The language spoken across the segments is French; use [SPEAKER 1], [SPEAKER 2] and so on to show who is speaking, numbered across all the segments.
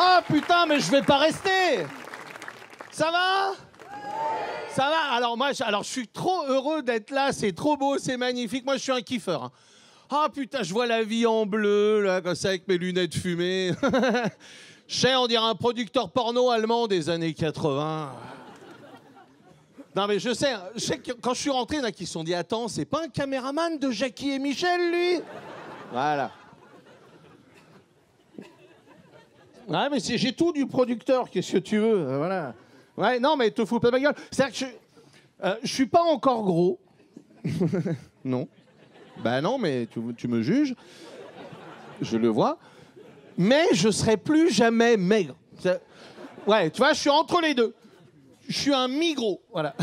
[SPEAKER 1] Ah putain, mais je vais pas rester. Ça va? Ça va? Alors moi, je suis trop heureux d'être là, c'est trop beau, c'est magnifique. Moi, je suis un kiffeur. Hein. Ah putain, je vois la vie en bleu, là, comme ça, avec mes lunettes fumées. Je sais, on dirait un producteur porno allemand des années 80. Non mais je sais que quand je suis rentré, il y en a qui se sont dit, attends, c'est pas un caméraman de Jackie et Michel, lui? Voilà. Ouais, mais j'ai tout du producteur, qu'est-ce que tu veux, voilà. Ouais, non, mais te fous pas de ma gueule. C'est-à-dire que je suis pas encore gros. Non. Ben non, mais tu me juges. Je le vois. Mais je serai plus jamais maigre. Ouais, tu vois, je suis entre les deux. Je suis un mi-gros, voilà.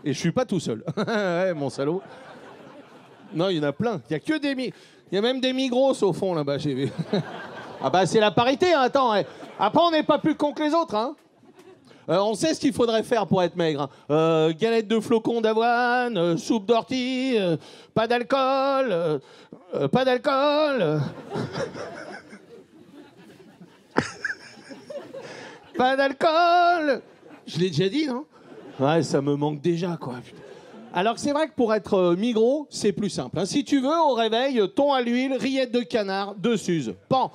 [SPEAKER 1] Et je suis pas tout seul. Ouais, mon salaud. Non, il y en a plein. Il y a que des mi... Il y a même des mi-grosses au fond, là-bas, j'ai vu. Ah bah, c'est la parité, hein, attends. Ouais. Après, on n'est pas plus cons que les autres, hein. On sait ce qu'il faudrait faire pour être maigre. Hein. Galette de flocons d'avoine, soupe d'ortie, pas d'alcool, pas d'alcool. Pas d'alcool. Je l'ai déjà dit, non? Ouais, ça me manque déjà, quoi. Alors que c'est vrai que pour être mi-gros, c'est plus simple. Hein. Si tu veux, au réveil, thon à l'huile, rillettes de canard, 2 Suzes. Pan.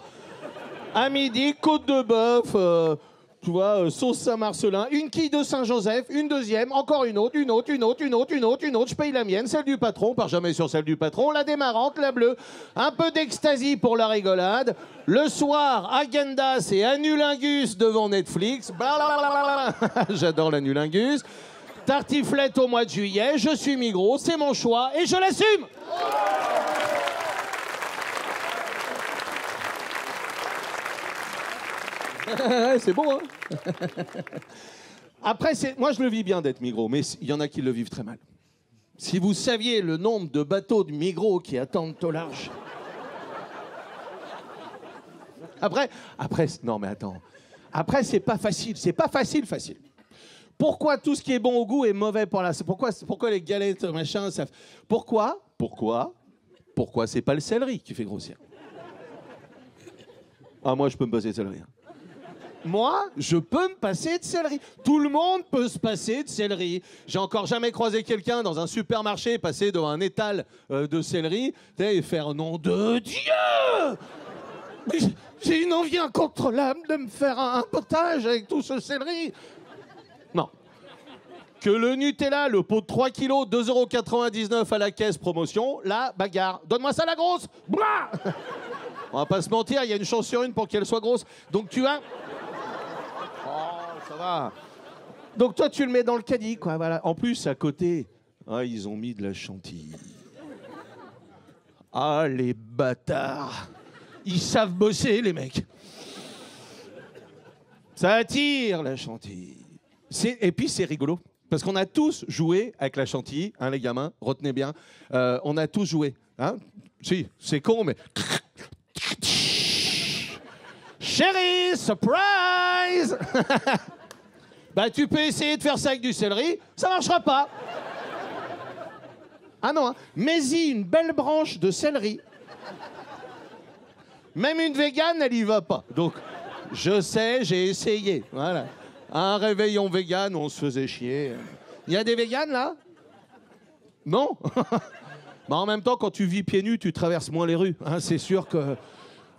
[SPEAKER 1] À midi, côte de bœuf, tu vois, sauce Saint-Marcelin, une quille de Saint-Joseph, une deuxième, encore une autre. Je paye la mienne, celle du patron, part jamais sur celle du patron, la démarrante, la bleue, un peu d'ecstasy pour la rigolade. Le soir, agendas et anulingus devant Netflix. J'adore l'anulingus. Tartiflette au mois de juillet, je suis mi-gros, c'est mon choix et je l'assume. C'est beau, hein? Après, moi, je le vis bien d'être mi-gros, mais il y en a qui le vivent très mal. Si vous saviez le nombre de bateaux de mi-gros qui attendent au large. Après, non, mais attends. Après, c'est pas facile. Facile. Pourquoi tout ce qui est bon au goût est mauvais pour la... Pourquoi les galettes, machin, ça... Pourquoi c'est pas le céleri qui fait grossir? Ah, moi, je peux me passer de céleri. Hein. Moi, je peux me passer de céleri. Tout le monde peut se passer de céleri. J'ai encore jamais croisé quelqu'un dans un supermarché passer devant un étal de céleri et faire nom de Dieu. Mais j'ai une envie incontrôlable de me faire un potage avec tout ce céleri. Non. Que le Nutella, le pot de 3 kilos, 2,99 € à la caisse promotion, là, bagarre. Donne-moi ça la grosse. Blah. On va pas se mentir, il y a une chance sur une pour qu'elle soit grosse. Donc tu as... Oh, ça va. Donc toi, tu le mets dans le caddie, quoi, voilà. En plus, à côté, ils ont mis de la chantilly. Ah, les bâtards. Ils savent bosser, les mecs. Ça attire, la chantilly. Et puis, c'est rigolo. Parce qu'on a tous joué avec la chantilly, hein, les gamins, retenez bien. On a tous joué. Hein. Si, c'est con, mais... Chérie, surprise. Bah, tu peux essayer de faire ça avec du céleri, ça marchera pas. Ah non, hein. Mets-y une belle branche de céleri. Même une végane, elle y va pas. Donc, je sais, j'ai essayé. Voilà. Un réveillon végane, on se faisait chier. Il y a des véganes, là? Non. Bah, en même temps, quand tu vis pieds nus, tu traverses moins les rues. Hein, c'est sûr que...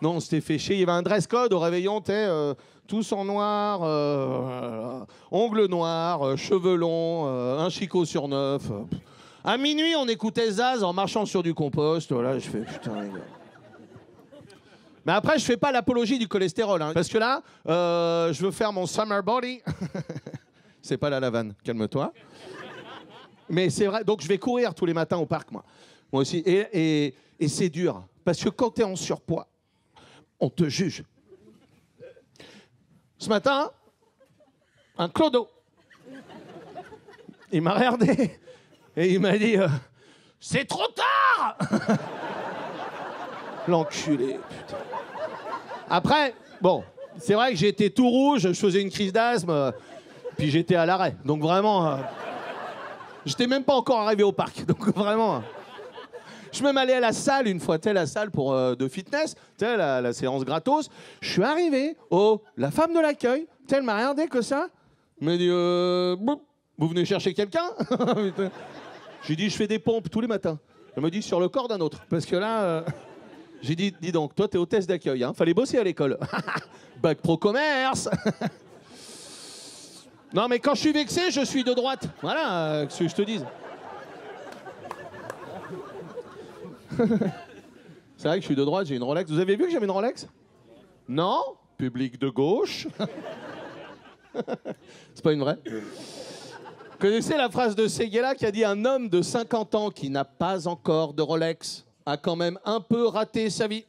[SPEAKER 1] Non, on s'était fait chier. Il y avait un dress code au réveillon, tous en noir, ongles noirs, cheveux longs, un chicot sur 9. À minuit, on écoutait Zaz en marchant sur du compost. Voilà, je fais putain, les gars. Mais après, je fais pas l'apologie du cholestérol, hein, parce que là, je veux faire mon summer body. C'est pas la lavane, calme-toi. Mais c'est vrai, donc je vais courir tous les matins au parc, moi aussi. Et c'est dur, parce que quand t'es en surpoids, on te juge. Ce matin, un clodo, il m'a regardé et il m'a dit « C'est trop tard !» L'enculé, putain. Après, bon, c'est vrai que j'étais tout rouge, je faisais une crise d'asthme, puis j'étais à l'arrêt. Donc vraiment, j'étais même pas encore arrivé au parc. Donc vraiment... Je me allé à la salle une fois, tu sais, la salle pour, de fitness, tu sais, la séance gratos. Je suis arrivé, oh, la femme de l'accueil, tu sais, elle m'a regardé que ça. Elle m'a dit, bon, vous venez chercher quelqu'un? J'ai dit, je fais des pompes tous les matins. Elle me dit, sur le corps d'un autre. Parce que là, j'ai dit, dis donc, toi, t'es hôtesse d'accueil, hein. Fallait bosser à l'école. Bac pro commerce. Non, mais quand je suis vexé, je suis de droite. Voilà, ce que je te dise. C'est vrai que je suis de droite, j'ai une Rolex. Vous avez vu que j'avais une Rolex? Non? Public de gauche. C'est pas une vraie? Vous connaissez la phrase de Séguéla qui a dit « Un homme de 50 ans qui n'a pas encore de Rolex a quand même un peu raté sa vie. »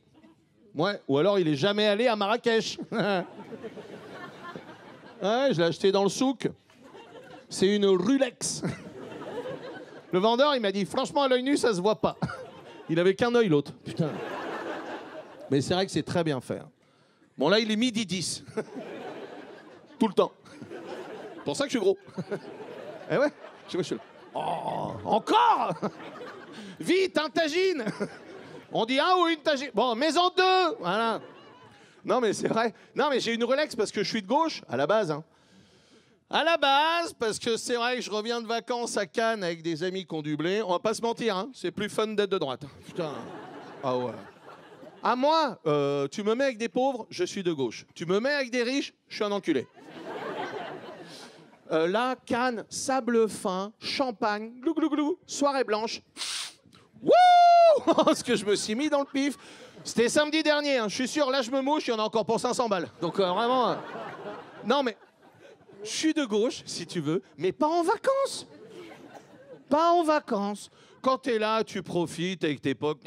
[SPEAKER 1] Ouais, ou alors il est jamais allé à Marrakech. Ouais, je l'ai acheté dans le souk. C'est une Rolex. Le vendeur, il m'a dit, franchement, à l'œil nu, ça se voit pas. Il avait qu'un œil, l'autre. Putain. Mais c'est vrai que c'est très bien fait. Bon, là, il est midi 10. Tout le temps. C'est pour ça que je suis gros. Eh ouais, je suis là. Oh, encore. Vite, un tagine. On dit un ou une tagine. Bon, maison 2. Voilà. Non, mais c'est vrai. Non, mais j'ai une Rolex parce que je suis de gauche, à la base. Hein. À la base, parce que c'est vrai que je reviens de vacances à Cannes avec des amis qui ont du blé. On va pas se mentir, hein. C'est plus fun d'être de droite. Putain. Ah ouais. À moi, tu me mets avec des pauvres, je suis de gauche. Tu me mets avec des riches, je suis un enculé. Là, Cannes, sable fin, champagne, glou glou glou, soirée blanche. Wouh! Ce que je me suis mis dans le pif. C'était samedi dernier, hein. Je suis sûr, là je me mouche, il y en a encore pour 500 balles. Donc vraiment... Non mais, je suis de gauche, si tu veux, mais pas en vacances. Pas en vacances. Quand t'es là, tu profites avec tes potes,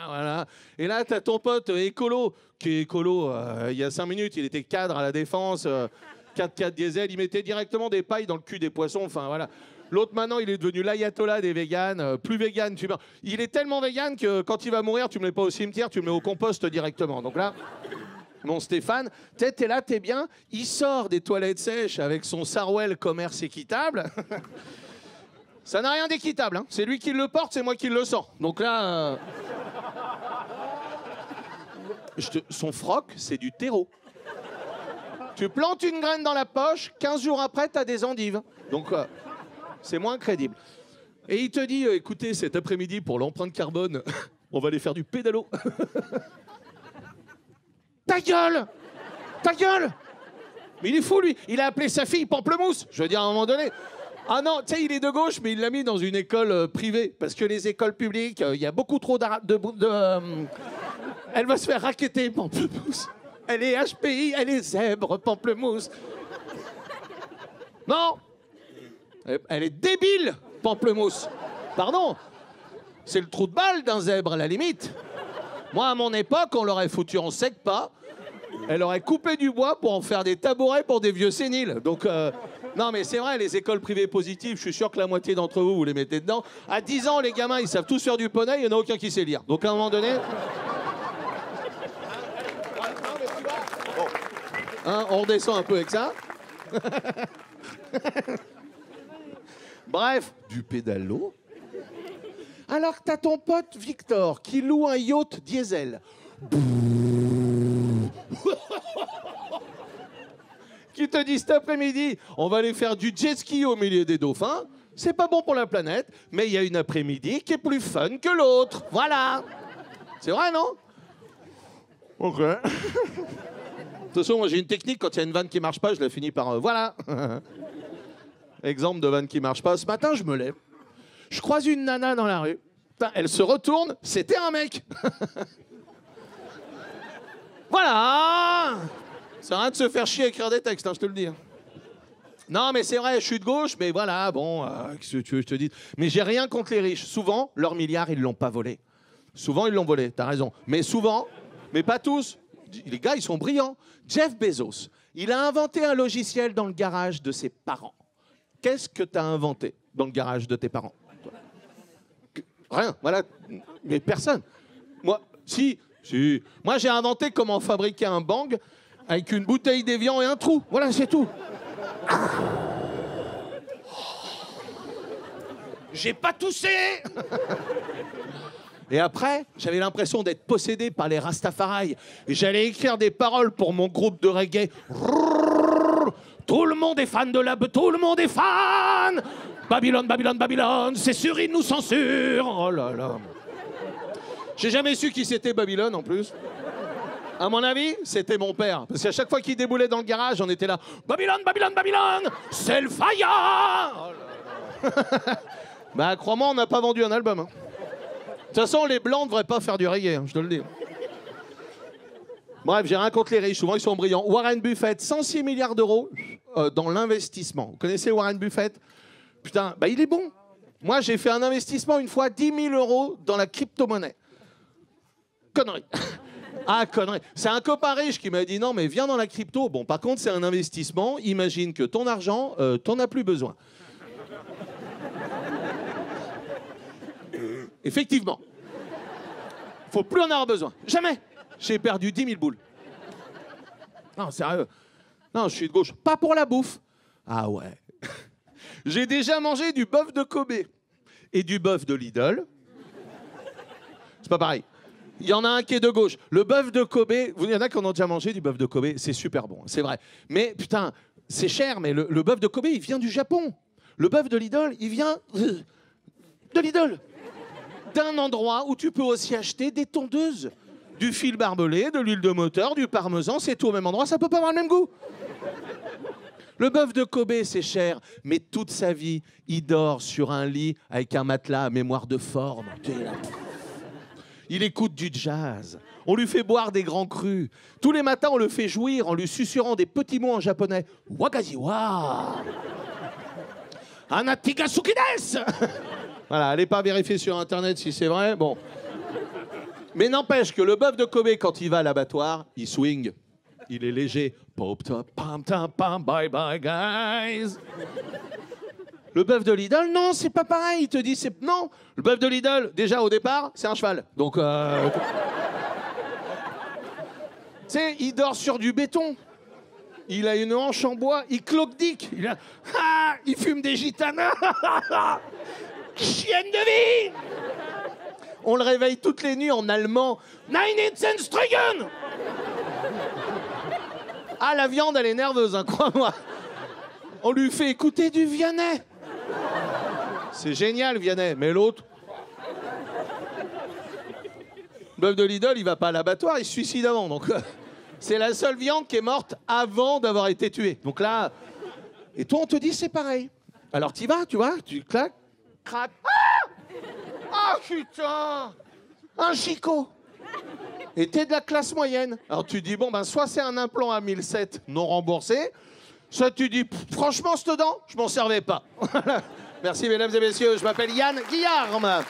[SPEAKER 1] voilà. Et là, t'as ton pote écolo, qui est écolo, il y a 5 minutes, il était cadre à la Défense, 4x4 diesel, il mettait directement des pailles dans le cul des poissons, enfin voilà. L'autre, maintenant, il est devenu l'ayatollah des véganes. Plus végane, tu vois. Il est tellement végane que quand il va mourir, tu ne le mets pas au cimetière, tu le mets au compost directement. Donc là, mon Stéphane, t'es là, t'es bien. Il sort des toilettes sèches avec son Sarwell commerce équitable. Ça n'a rien d'équitable. Hein. C'est lui qui le porte, c'est moi qui le sens. Donc là... Son froc, c'est du terreau. Tu plantes une graine dans la poche, 15 jours après, t'as des endives. Donc... c'est moins crédible. Et il te dit, écoutez, cet après-midi, pour l'empreinte carbone, on va aller faire du pédalo. Ta gueule! Ta gueule! Mais il est fou, lui. Il a appelé sa fille Pamplemousse. Je veux dire, à un moment donné... Ah non, tu sais, il est de gauche, mais il l'a mis dans une école privée. Parce que les écoles publiques, il y a beaucoup trop Elle va se faire racketter, Pamplemousse. Elle est HPI, elle est zèbre, Pamplemousse. Non! Elle est débile, Pamplemousse. Pardon. C'est le trou de balle d'un zèbre, à la limite. Moi, à mon époque, on l'aurait foutu en sec pas. Elle aurait coupé du bois pour en faire des tabourets pour des vieux séniles. Donc, non, mais c'est vrai, les écoles privées positives, je suis sûr que la moitié d'entre vous, vous les mettez dedans. À 10 ans, les gamins, ils savent tous faire du poney, il n'y en a aucun qui sait lire. Donc, à un moment donné... Bon. Hein, on redescend un peu avec ça. Bref, du pédalo. Alors que t'as ton pote Victor qui loue un yacht diesel. Qui te dit cet après-midi, on va aller faire du jet ski au milieu des dauphins. C'est pas bon pour la planète, mais il y a une après-midi qui est plus fun que l'autre. Voilà. C'est vrai, non? Ok. De toute façon, moi j'ai une technique, quand il y a une vanne qui marche pas, je la finis par voilà. Exemple de vanne qui marche pas. Ce matin, je me lève. Je croise une nana dans la rue. Putain, elle se retourne. C'était un mec. Voilà. C'est rien de se faire chier à écrire des textes, hein, je te le dis. Non, mais c'est vrai, je suis de gauche, mais voilà, bon, qu'est-ce que tu veux que je te dise? Mais j'ai rien contre les riches. Souvent, leurs milliards, ils l'ont pas volé. Souvent, ils l'ont volé, t'as raison. Mais souvent, mais pas tous. Les gars, ils sont brillants. Jeff Bezos, il a inventé un logiciel dans le garage de ses parents. Qu'est-ce que tu as inventé dans le garage de tes parents? Rien, voilà. Mais personne. Moi, si. Moi, j'ai inventé comment fabriquer un bang avec une bouteille d'évian et un trou. Voilà, c'est tout. J'ai pas toussé. Et après, j'avais l'impression d'être possédé par les Rastafari. Et j'allais écrire des paroles pour mon groupe de reggae. Tout le monde est fan de tout le monde est fan. Babylone, Babylone, Babylone, c'est sûr, ils nous censurent. Oh là là. J'ai jamais su qui c'était Babylone en plus. À mon avis, c'était mon père. Parce qu'à chaque fois qu'il déboulait dans le garage, on était là. Babylone, Babylone, Babylone, c'est le fire. Oh là là. Bah crois-moi, on n'a pas vendu un album. Hein. De toute façon, les blancs ne devraient pas faire du reggae, hein, je te le dis. Bref, j'ai rien contre les riches, souvent ils sont brillants. Warren Buffett, 106 milliards d'euros dans l'investissement. Vous connaissez Warren Buffett? Putain, bah il est bon. Moi, j'ai fait un investissement une fois, 10 000 euros dans la crypto-monnaie. Connerie. Ah, connerie. C'est un copain riche qui m'a dit non, mais viens dans la crypto. Bon, par contre, c'est un investissement. Imagine que ton argent, t'en as plus besoin. Effectivement. Faut plus en avoir besoin. Jamais. J'ai perdu 10 000 boules. Non, sérieux. Non, je suis de gauche. Pas pour la bouffe. Ah ouais. J'ai déjà mangé du bœuf de Kobe et du bœuf de Lidl. C'est pas pareil. Il y en a un qui est de gauche. Le bœuf de Kobe, il y en a qui en ont déjà mangé du bœuf de Kobe, c'est super bon, c'est vrai. Mais putain, c'est cher, mais le bœuf de Kobe, il vient du Japon. Le bœuf de Lidl, il vient de Lidl. D'un endroit où tu peux aussi acheter des tondeuses. Du fil barbelé, de l'huile de moteur, du parmesan, c'est tout au même endroit, ça peut pas avoir le même goût. Le bœuf de Kobe, c'est cher, mais toute sa vie, il dort sur un lit avec un matelas à mémoire de forme. Il écoute du jazz. On lui fait boire des grands crus. Tous les matins, on le fait jouir en lui susurrant des petits mots en japonais. Wagaziwa. Anatigasuki desu. Voilà, allez pas vérifier sur Internet si c'est vrai. Bon. Mais n'empêche que le bœuf de Kobe, quand il va à l'abattoir, il swing. Il est léger. Pop, top, pam, tam, pam, bye bye, guys. Le bœuf de Lidl, non, c'est pas pareil. Il te dit, c'est... Non, le bœuf de Lidl, déjà, au départ, c'est un cheval. Donc, tu sais, il dort sur du béton. Il a une hanche en bois. Il cloque-dick. Il fume des gitanas. Chienne de vie. On le réveille toutes les nuits en allemand. Nine Inch Strigen. Ah, la viande, elle est nerveuse, hein, crois-moi. On lui fait écouter du Vianney. C'est génial, Vianney, mais l'autre... Le bœuf de Lidl, il va pas à l'abattoir, il se suicide avant. Donc, c'est la seule viande qui est morte avant d'avoir été tuée. Donc là... Et toi, on te dit, c'est pareil. Alors, t'y vas, tu vois, tu claques, crac. Ah, putain. Un chicot. Et t'es de la classe moyenne. Alors tu dis, bon, ben, soit c'est un implant à 1007 non remboursé, soit tu dis, franchement, cette dent, je m'en servais pas. Merci, mesdames et messieurs, je m'appelle Yann Guillarme.